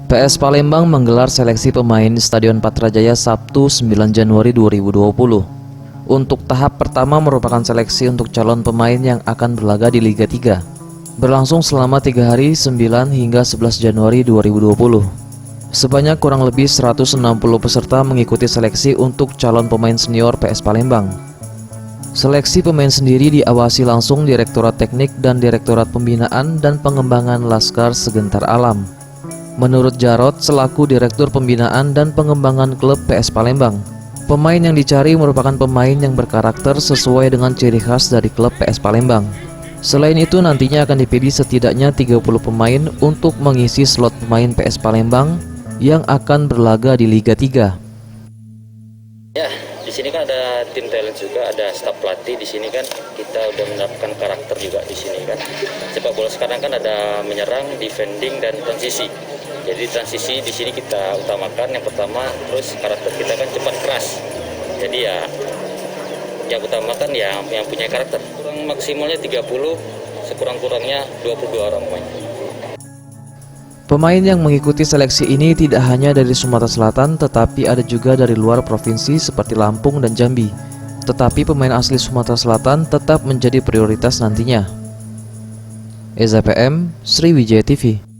PS Palembang menggelar seleksi pemain di Stadion Patrajaya Sabtu 9 Januari 2020. Untuk tahap pertama merupakan seleksi untuk calon pemain yang akan berlaga di Liga 3. Berlangsung selama 3 hari 9 hingga 11 Januari 2020. Sebanyak kurang lebih 160 peserta mengikuti seleksi untuk calon pemain senior PS Palembang. Seleksi pemain sendiri diawasi langsung Direktorat Teknik dan Direktorat Pembinaan dan Pengembangan Laskar Segentar Alam. Menurut Jarod selaku Direktur Pembinaan dan Pengembangan Klub PS Palembang, pemain yang dicari merupakan pemain yang berkarakter sesuai dengan ciri khas dari klub PS Palembang. Selain itu nantinya akan dipilih setidaknya 30 pemain untuk mengisi slot pemain PS Palembang yang akan berlaga di Liga 3. Ya, di sini kan ada tim talent juga, ada staf pelatih di sini kan. Kita udah menerapkan karakter juga di sini kan. Sepak bola sekarang kan ada menyerang, defending dan transisi. Jadi transisi di sini kita utamakan yang pertama, terus karakter kita kan cepat keras. Jadi ya yang utamakan ya yang punya karakter. Kurang maksimalnya 30, sekurang-kurangnya 22 orang pemain. Pemain yang mengikuti seleksi ini tidak hanya dari Sumatera Selatan tetapi ada juga dari luar provinsi seperti Lampung dan Jambi. Tetapi pemain asli Sumatera Selatan tetap menjadi prioritas nantinya. Eza PM, Sriwijaya TV.